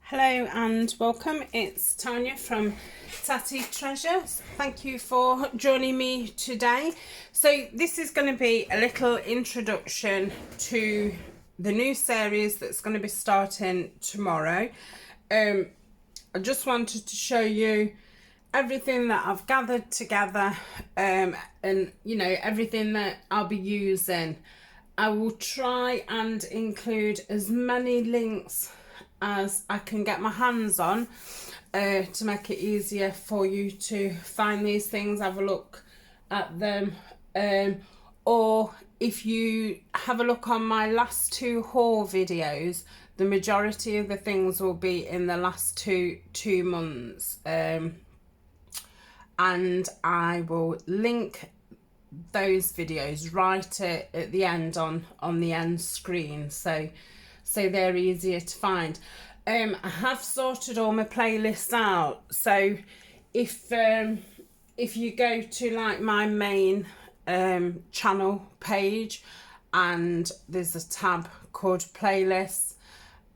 Hello and welcome. It's Tania from Tatty Treasures. Thank you for joining me today. So this is going to be a little introduction to the new series that's going to be starting tomorrow. I just wanted to show you everything that I've gathered together and you know, everything that I'll be using. I will try and include as many links as I can get my hands on to make it easier for you to find these things, have a look at them, or if you have a look on my last two haul videos, the majority of the things will be in the last two months, and I will link those videos right at the end on the end screen, so they're easier to find. I have sorted all my playlists out, so if you go to like my main channel page and there's a tab called playlists,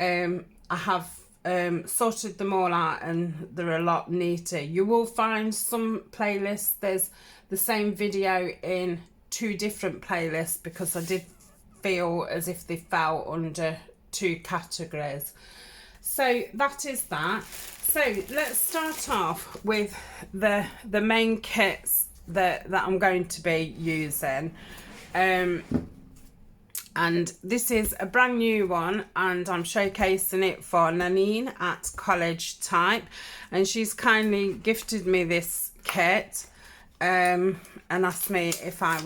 I have sorted them all out and they're a lot neater. You will find some playlists, there's the same video in two different playlists because I did feel as if they fell under two categories. So that is that. So let's start off with the main kits that I'm going to be using, and this is a brand new one and I'm showcasing it for Nanine at Collage Type, and she's kindly gifted me this kit and asked me if I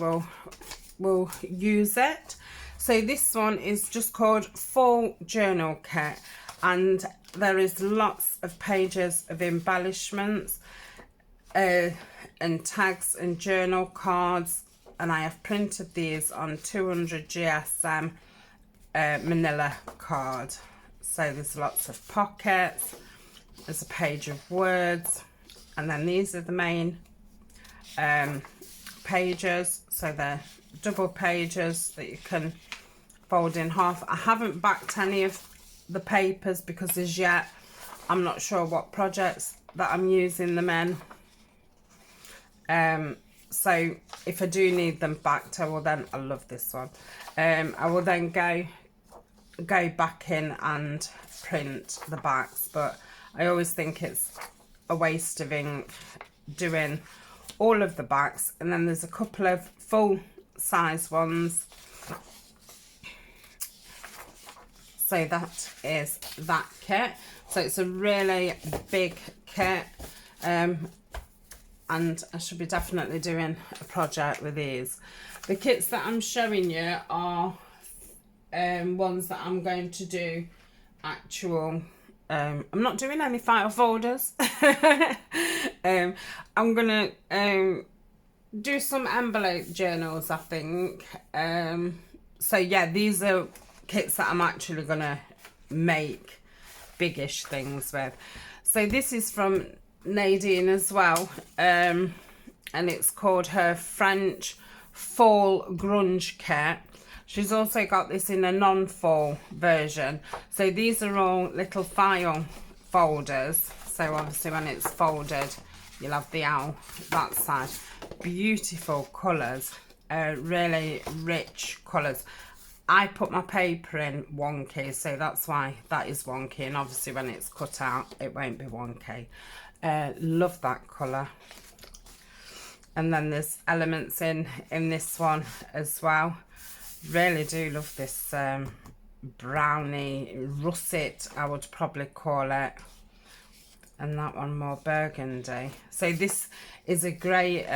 will use it. So this one is just called Fall Journal Kit, and there is lots of pages of embellishments and tags and journal cards, and I have printed these on 200 GSM manila card. So there's lots of pockets, there's a page of words, and then these are the main pages, so they're double pages that you can fold in half. I haven't backed any of the papers because as yet I'm not sure what projects that I'm using them in, so if I do need them backed, I love this one, I will then go back in and print the backs, but I always think it's a waste of ink doing all of the backs. And then there's a couple of full size ones, so that is that kit. So it's a really big kit, and I should be definitely doing a project with these. The kits that I'm showing you are ones that I'm going to do actual, I'm not doing any file folders. I'm gonna do some envelope journals, I think. So yeah, these are kits that I'm actually gonna make biggish things with. So this is from Nadine as well, and it's called her French Fall Grunge Kit. She's also got this in a non-fall version. So these are all little file folders, so obviously when it's folded you'll have the owl that side. Beautiful colours, really rich colours. I put my paper in wonky, so that's why that is wonky, and obviously when it's cut out it won't be wonky. Love that colour. And then there's elements in this one as well. Really do love this brownie russet, I would probably call it, and that one more burgundy. So this is a great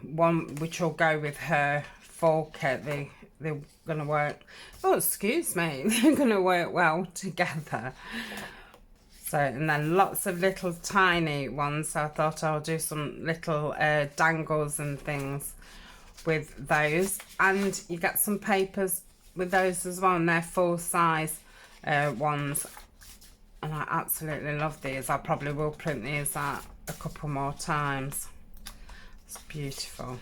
one which will go with her fall kit. They're gonna work, oh excuse me, they're gonna work well together. So, and then lots of little tiny ones, so I thought I'll do some little dangles and things with those. And you get some papers with those as well, and they're full size ones, and I absolutely love these. I probably will print these out a couple more times. It's beautiful.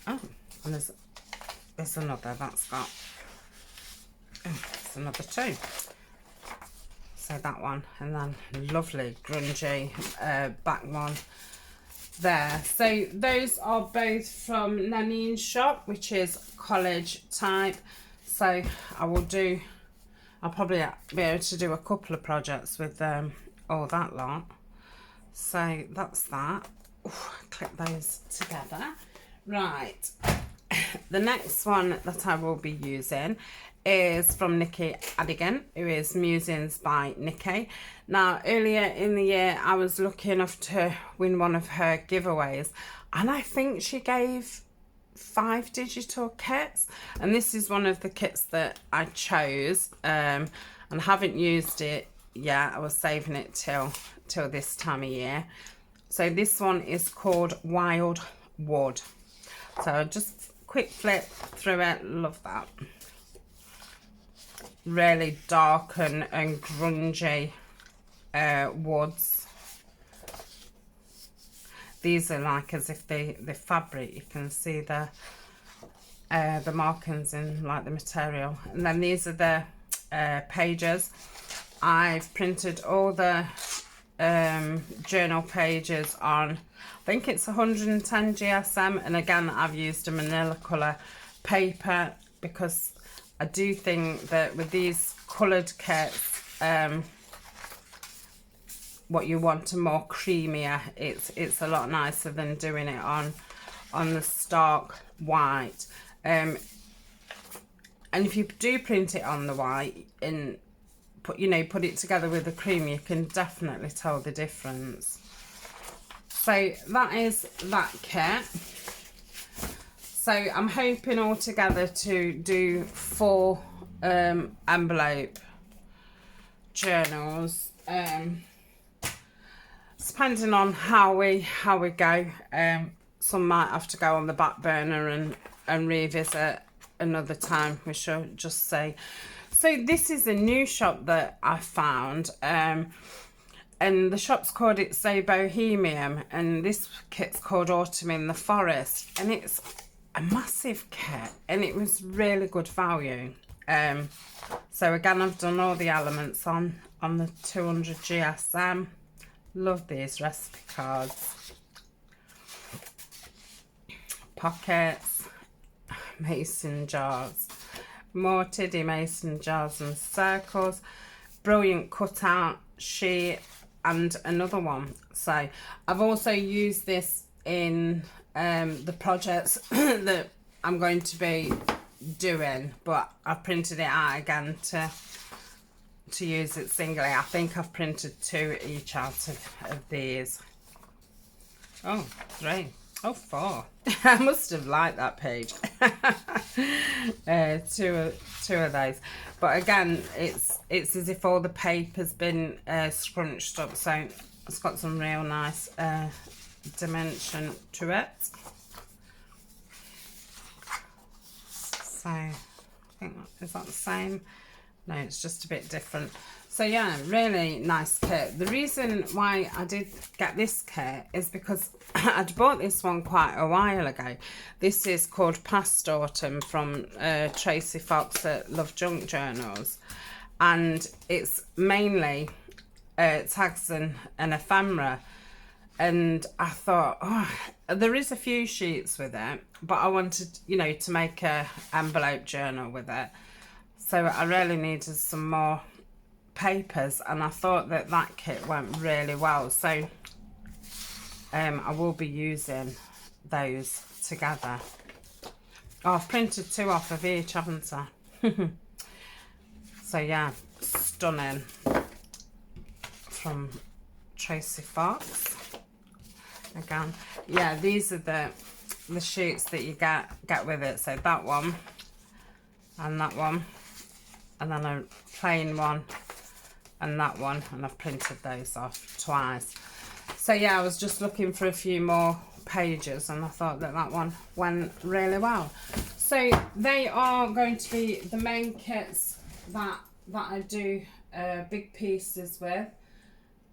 Oh, and there's another that's got, oh, another 2. So that one, and then lovely grungy back one there. So those are both from Nanine's shop, which is Collage type. So I'll probably be able to do a couple of projects with all that lot. So that's that. Ooh, clip those together. Right, the next one that I will be using is from Nikki Adigan, who is Musings by Nikki. Now, earlier in the year, I was lucky enough to win one of her giveaways, and I think she gave 5 digital kits, and this is one of the kits that I chose, and haven't used it yet. I was saving it till this time of year. So this one is called Wild Wood. So just quick flip through it. Love that. Really dark and grungy woods. These are like as if the fabric, you can see the markings in like the material. And then these are the pages. I've printed all the journal pages on, I think it's 110 GSM, and again I've used a manila colour paper because I do think that with these coloured kits, what you want a more creamier. It's a lot nicer than doing it on the stark white. And if you do print it on the white and put it together with the cream, you can definitely tell the difference. So that is that kit. So I'm hoping altogether to do 4 envelope journals, depending on how we go. Some might have to go on the back burner and revisit another time, we shall just say. So this is a new shop that I found, and the shop's called It's So Bohemian, and this kit's called Autumn in the Forest, and it's a massive kit, and it was really good value. So again, I've done all the elements on the 200 GSM. Love these recipe cards. Pockets, mason jars, more tiddy mason jars and circles, brilliant cutout sheet, and another one. So I've also used this in the projects that I'm going to be doing, but I've printed it out again to use it singly. I think I've printed 2 each out of these. Oh, 3. Oh, 4. I must have liked that page. 2 of those. But again, it's as if all the paper's been scrunched up, so it's got some real nice dimension to it. So I think, is that the same? No, it's just a bit different. So yeah, really nice kit. The reason why I did get this kit is because I'd bought this one quite a while ago. This is called Past Autumn from Tracy Fox at Love Junk Journals, and it's mainly tags and ephemera. And I thought, oh, there is a few sheets with it, but I wanted, to make a envelope journal with it. So I really needed some more papers, and I thought that kit went really well. So I will be using those together. Oh, I've printed 2 off of each, haven't I? So yeah, stunning from Tracy Fox. Again, yeah, these are the sheets that you get with it. So that one and that one, and then a plain one and that one, and I've printed those off twice. So yeah, I was just looking for a few more pages, and I thought that one went really well. So they are going to be the main kits that I do big pieces with.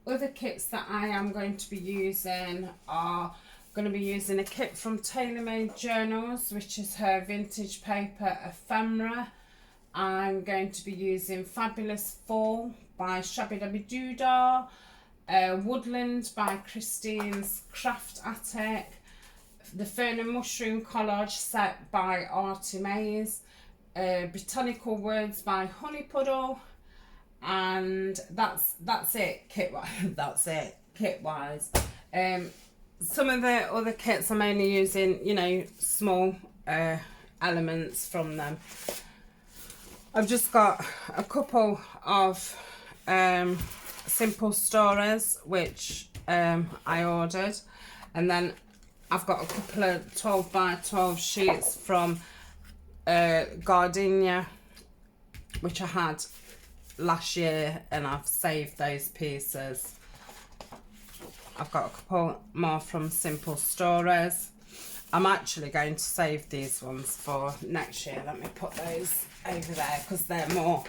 Other kits that I am going to be using are going to be using a kit from Tailor Made Journals, which is her vintage paper ephemera. I'm going to be using Fabulous Fall by Shabby Dabby Doodah, Woodland by Christine's Craft Attic, the Fern and Mushroom Collage set by Artie Mays, Botanical Words by Honey Puddle, and that's it kit wise. That's it kit wise. Some of the other kits I'm only using, you know, small elements from them. I've just got a couple of simple stories which I ordered, and then I've got a couple of 12 by 12 sheets from Gardenia which I had last year, and I've saved those pieces. I've got a couple more from Simple Stories. I'm actually going to save these ones for next year. Let me put those over there because they're more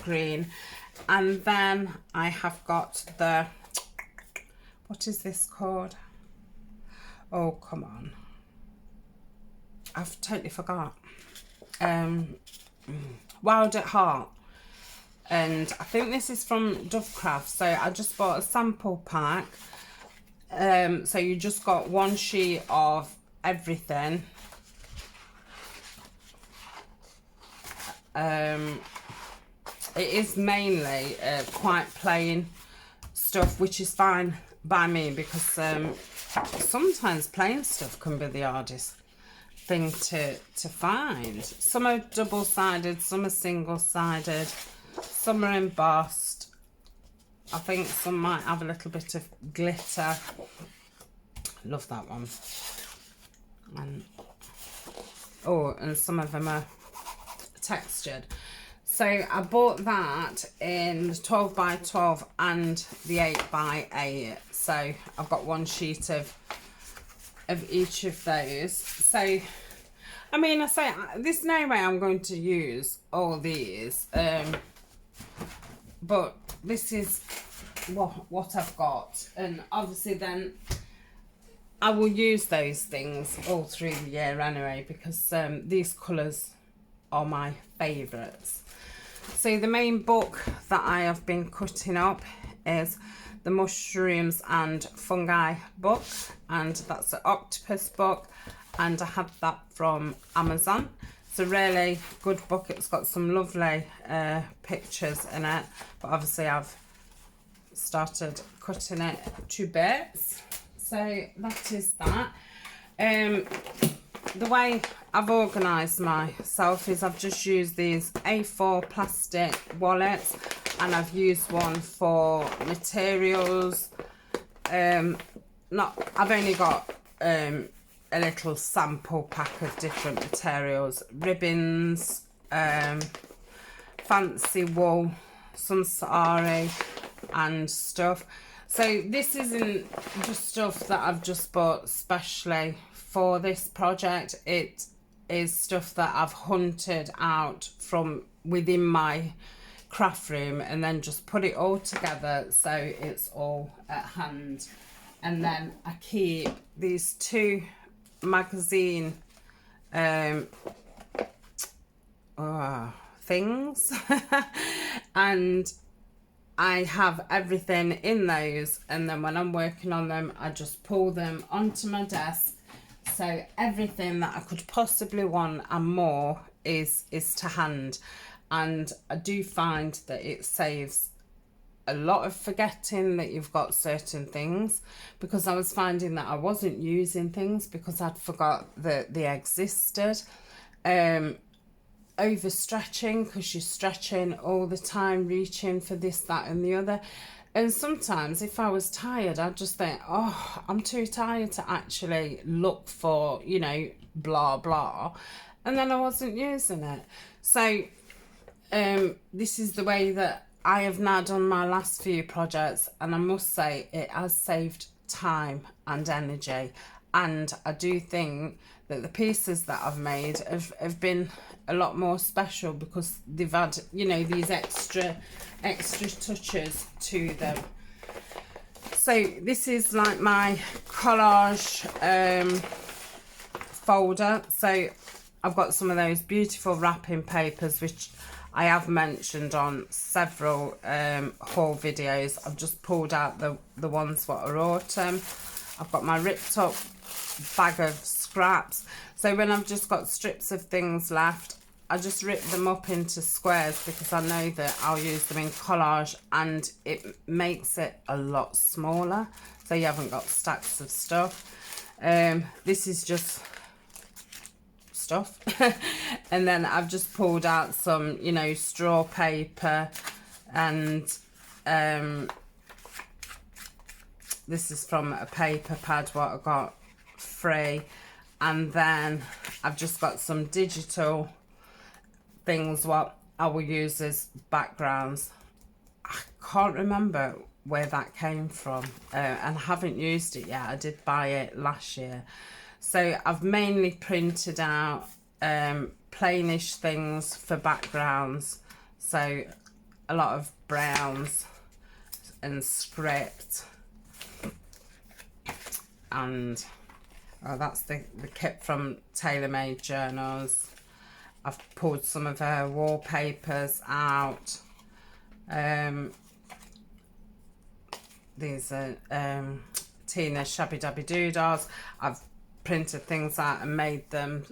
green. And then I have got the, what is this called? Oh, come on. I've totally forgot. Wild at Heart. And I think this is from Dovecraft. So I just bought a sample pack. So you just got one sheet of everything. It is mainly quite plain stuff, which is fine by me because sometimes plain stuff can be the hardest thing to find. Some are double-sided, some are single-sided, some are embossed. I think some might have a little bit of glitter. Love that one. And oh, and some of them are textured. So I bought that in the 12 by 12 and the 8 by 8. So I've got one sheet of each of those. So I mean, I say there's no way I'm going to use all these, but this is what I've got, and obviously then I will use those things all through the year anyway, because these colours are my favourites. So the main book that I have been cutting up is the Mushrooms and Fungi book, and that's an octopus book, and I had that from Amazon. It's a really good book. It's got some lovely pictures in it, but obviously I've started cutting it to bits. So that is that. The way I've organised myself is I've just used these A4 plastic wallets, and I've used one for materials. I've only got a little sample pack of different materials, ribbons, fancy wool, some sari and stuff. So this isn't just stuff that I've just bought specially for this project. It is stuff that I've hunted out from within my craft room and then just put it all together so it's all at hand. And then I keep these two magazine things and I have everything in those, and then when I'm working on them I just pull them onto my desk, so everything that I could possibly want and more is to hand. And I do find that it saves a lot of forgetting that you've got certain things, because I was finding that I wasn't using things because I'd forgot that they existed. Overstretching, because you're stretching all the time, reaching for this, that and the other. And sometimes if I was tired, I'd just think, oh, I'm too tired to actually look for, you know, blah blah, and then I wasn't using it. So this is the way that I have now done my last few projects, and I must say it has saved time and energy. And I do think that the pieces that I've made have been a lot more special because they've had, you know, these extra touches to them. So this is like my collage folder. So I've got some of those beautiful wrapping papers, which I have mentioned on several haul videos. I've just pulled out the ones that are autumn. I've got my ripped up bag of scraps. So when I've just got strips of things left, I just rip them up into squares because I know that I'll use them in collage and it makes it a lot smaller. So you haven't got stacks of stuff. This is just stuff. And then I've just pulled out some, you know, straw paper, and this is from a paper pad what I got free. And then I've just got some digital things what I will use as backgrounds. I can't remember where that came from, and I haven't used it yet. I did buy it last year. So I've mainly printed out plainish things for backgrounds. So a lot of browns and script. And oh, that's the kit from Tailor Made Journals. I've pulled some of her wallpapers out. These are Tina's Shabby Dabby Doodles. I've printed things out and made them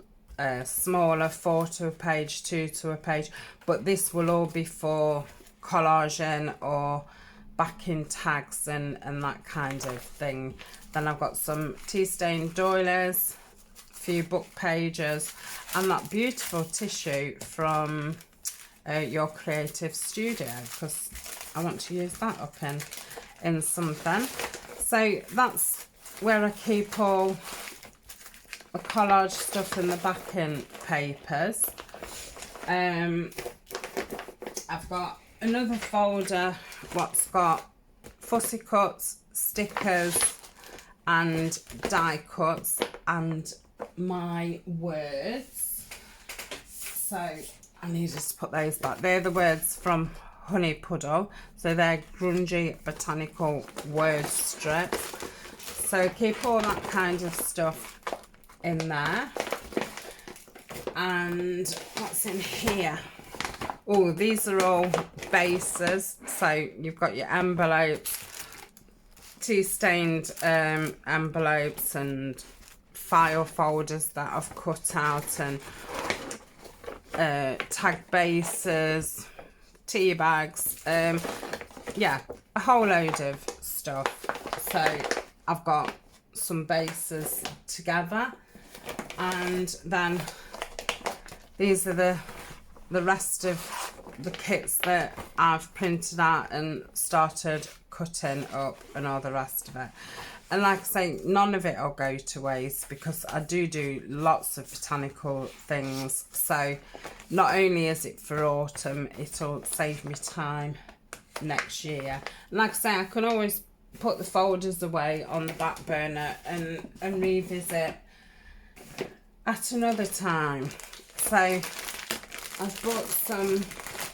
smaller, 4 to a page, 2 to a page. But this will all be for collaging or backing tags and that kind of thing. Then I've got some tea stained doilies, a few book pages, and that beautiful tissue from Your Creative Studio, because I want to use that up in something. So that's where I keep all the collage stuff in the backing papers. I've got another folder what's got fussy cuts, stickers and die cuts and my words. So I needed to put those back. They're the words from Honey Puddle. So they're grungy botanical word strips. So keep all that kind of stuff in there. And what's in here? Oh, these are all bases. So you've got your envelopes, tea stained envelopes and file folders that I've cut out, and tag bases, tea bags, yeah, a whole load of stuff. So I've got some bases together, and then these are the rest of the kits that I've printed out and started cutting up and all the rest of it. And like I say, none of it will go to waste because I do lots of botanical things. So not only is it for autumn, it'll save me time next year. And like I say, I can always put the folders away on the back burner and revisit at another time. So I've bought some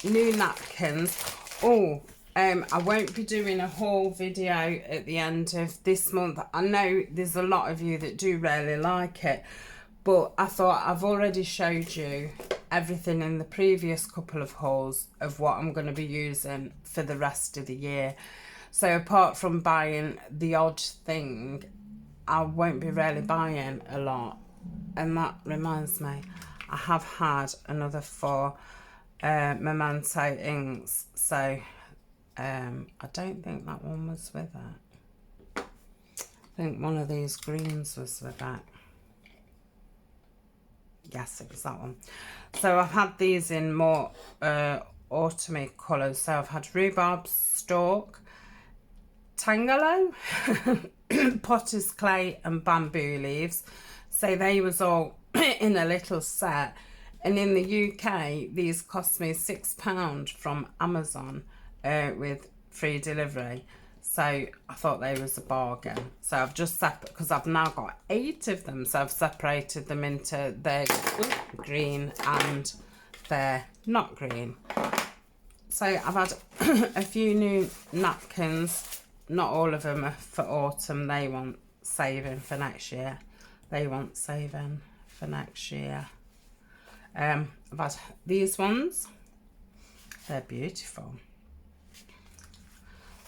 new napkins. Oh, I won't be doing a haul video at the end of this month. I know there's a lot of you that do really like it, but I thought I've already showed you everything in the previous couple of hauls of what I'm going to be using for the rest of the year. So apart from buying the odd thing, I won't be really buying a lot. And that reminds me, I have had another 4 Memento inks. So I don't think that one was with it. I think one of these greens was with that. Yes, it was that one. So I've had these in more autumny colours. So I've had rhubarb stalk, tangalo, potter's clay and bamboo leaves. So they was all in a little set. And in the UK, these cost me £6 from Amazon with free delivery. So I thought they was a bargain. So I've just separated, because I've now got 8 of them. So I've separated them into their green and their not green. So I've had a few new napkins. Not all of them are for autumn. They want saving for next year. They want saving for next year. I've had these ones. They're beautiful.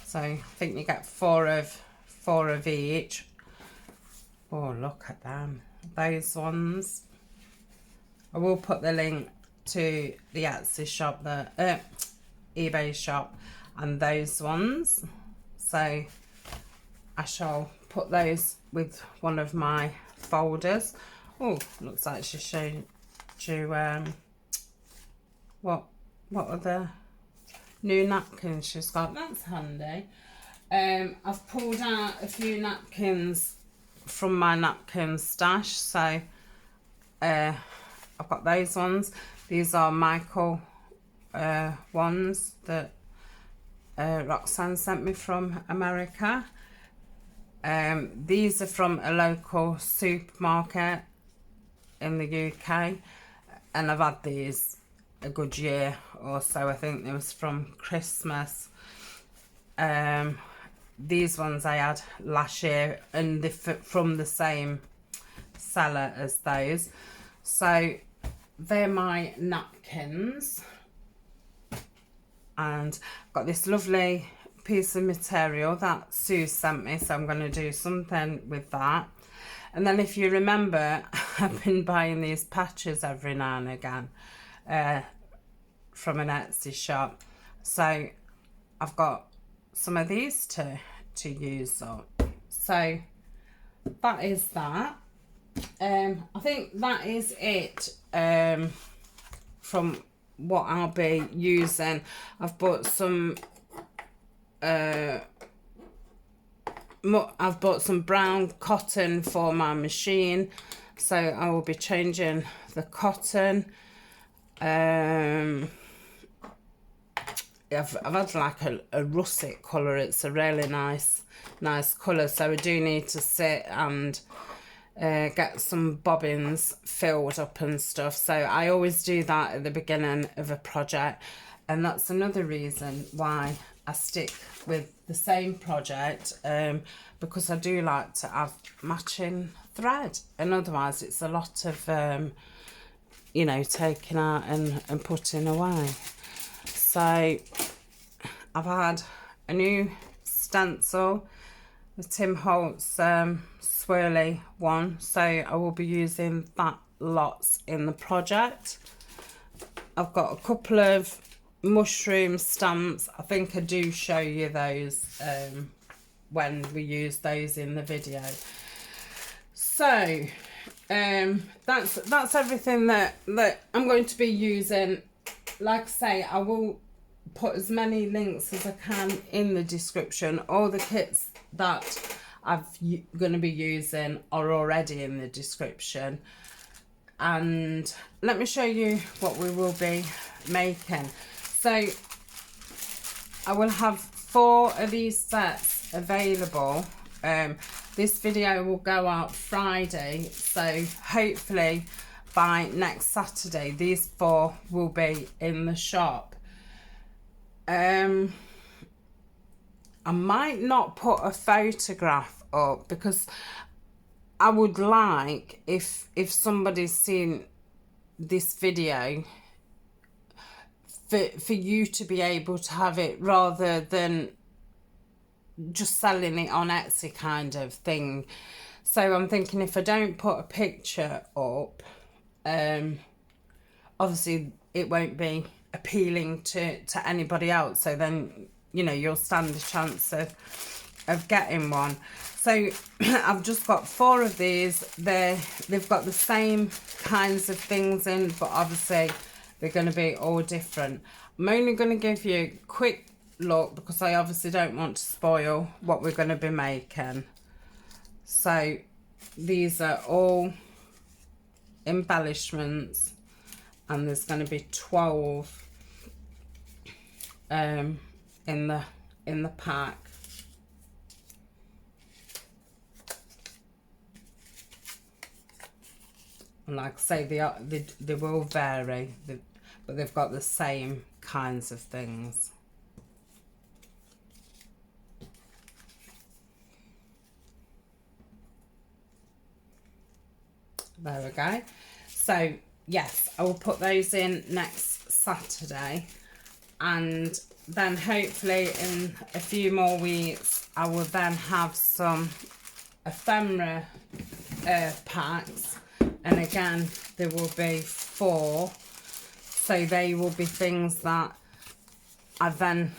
So I think you get four of each. Oh, look at them. Those ones. I will put the link to the Etsy shop, the eBay shop, and those ones. So I shall put those with one of my folders. Oh, looks like she showed you what other new napkins she's got. That's handy. I've pulled out a few napkins from my napkin stash, so I've got those ones. These are Michael ones that Roxanne sent me from America. These are from a local supermarket in the UK, and I've had these a good year or so. I think it was from Christmas. These ones I had last year, and they're from the same seller as those. So they're my napkins, and I've got this lovely piece of material that Sue sent me, so I'm going to do something with that. And then, if you remember, I've been buying these patches every now and again from an Etsy shop, so I've got some of these to use up. So that is that. I think that is it from what I'll be using. I've bought some I've bought some brown cotton for my machine, so I will be changing the cotton. I've had like a russet colour. It's a really nice colour, so I do need to sit and get some bobbins filled up and stuff. So I always do that at the beginning of a project, and that's another reason why I stick with the same project, because I do like to have matching thread, and otherwise it's a lot of you know, taking out and putting away. So I've had a new stencil, the Tim Holtz swirly one, so I will be using that lots in the project. I've got a couple of mushroom stamps. I think I do show you those when we use those in the video. So that's everything that I'm going to be using. Like I say, I will put as many links as I can in the description. All the kits that I'm going to be using are already in the description. And let me show you what we will be making. So I will have 4 of these sets available. This video will go out Friday, so hopefully by next Saturday these 4 will be in the shop. I might not put a photograph up, because I would like, if somebody's seen this video, for you to be able to have it, rather than just selling it on Etsy kind of thing. So I'm thinking, if I don't put a picture up, obviously it won't be appealing to anybody else, so then, you know, you'll stand a chance of getting one. So I've just got 4 of these. They've got the same kinds of things in, but obviously they're going to be all different. I'm only going to give you a quick look, because I obviously don't want to spoil what we're going to be making. So these are all embellishments, and there's going to be 12 in the pack. And like I say, they will vary, but they've got the same kinds of things. There we go. So yes, I will put those in next Saturday, and then hopefully in a few more weeks I will then have some ephemera packs, and again there will be 4, so they will be things that I've then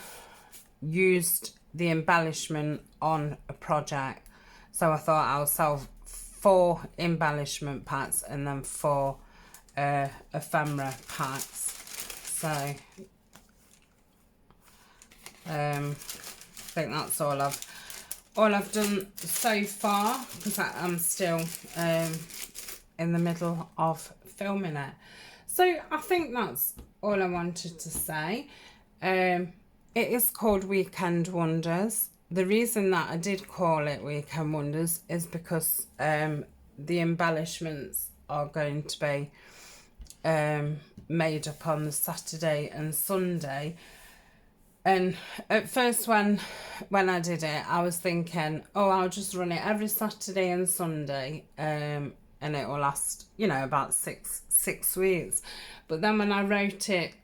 used the embellishment on a project. So I thought I'll sell 4 embellishment packs and then 4 ephemera packs. So I think that's all I've done so far, because I'm still in the middle of filming it. So I think that's all I wanted to say. It is called Weekend Wonders. The reason that I did call it Weekend Wonders is because the embellishments are going to be made up on the Saturday and Sunday. And at first when I did it, I was thinking, oh, I'll just run it every Saturday and Sunday, and it will last, you know, about six weeks. But then when I wrote it,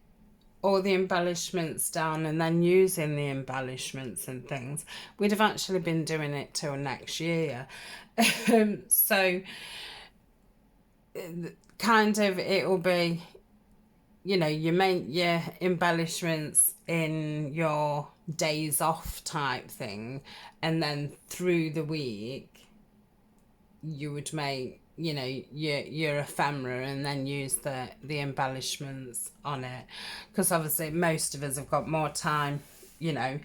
all the embellishments down, and then using the embellishments and things, we'd have actually been doing it till next year. So kind of it'll be, you know, you make your embellishments in your days off type thing, and then through the week you would make, you know, your ephemera and then use the embellishments on it, because obviously most of us have got more time, you know,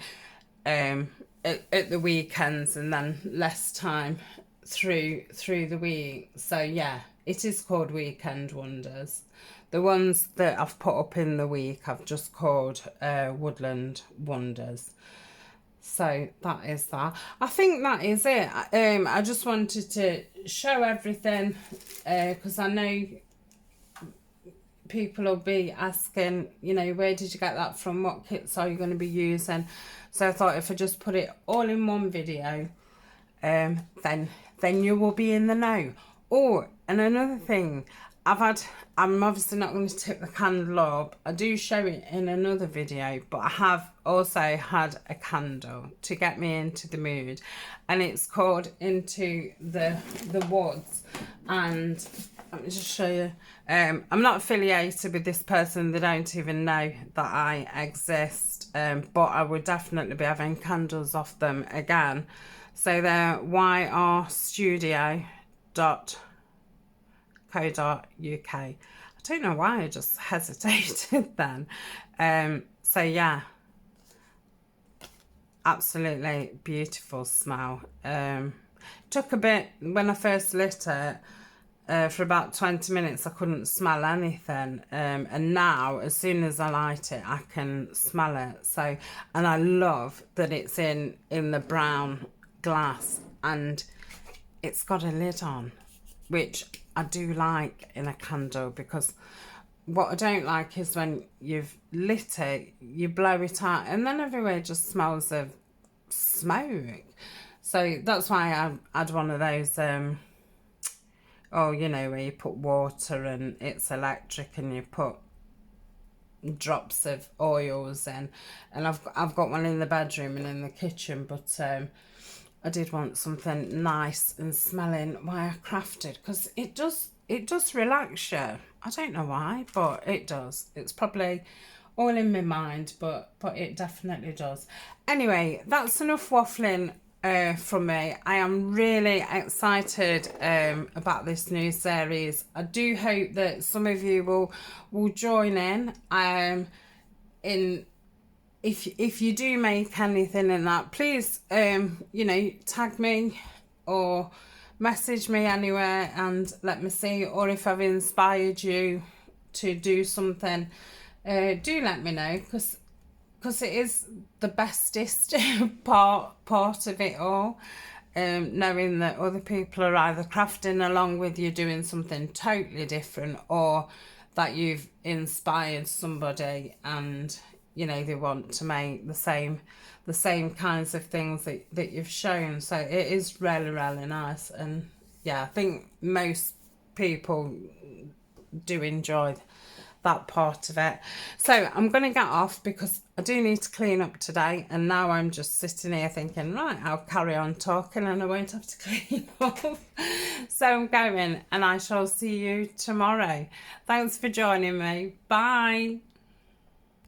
at the weekends, and then less time through the week. So yeah, it is called Weekend Wonders. The ones that I've put up in the week I've just called Woodland Wonders. So that is that. I think that is it. I just wanted to show everything, because I know people will be asking, you know, where did you get that from? What kits are you going to be using? So I thought if I just put it all in one video, then you will be in the know. Oh, and another thing, I'm obviously not going to tip the candle up. I do show it in another video, but I have also had a candle to get me into the mood, and it's called Into the Woods. And let me just show you. I'm not affiliated with this person. They don't even know that I exist, but I would definitely be having candles off them again. So they're yrstudio.co.uk. I don't know why I just hesitated then. So yeah, absolutely beautiful smell. Took a bit when I first lit it. For about 20 minutes I couldn't smell anything, and now as soon as I light it I can smell it. So, and I love that it's in the brown glass, and it's got a lid on, which I do like in a candle, because what I don't like is when you've lit it, you blow it out, and then everywhere just smells of smoke. So that's why I had one of those, oh, you know, where you put water and it's electric, and you put drops of oils in. And I've got one in the bedroom and in the kitchen, but I did want something nice and smelling while I crafted, because it does relax you. I don't know why, but it does. It's probably all in my mind, but it definitely does. Anyway, that's enough waffling from me. I am really excited about this new series. I do hope that some of you will join in. If you do make anything in that, please you know, tag me or message me anywhere and let me see. Or if I've inspired you to do something, do let me know, because it is the bestest part of it all, knowing that other people are either crafting along with you, doing something totally different, or that you've inspired somebody and, you know, they want to make the same kinds of things that you've shown. So it is really, really nice. And yeah, I think most people do enjoy that part of it. So I'm going to get off because I do need to clean up today, and now I'm just sitting here thinking, right, I'll carry on talking and I won't have to clean up. So I'm going, and I shall see you tomorrow. Thanks for joining me. Bye.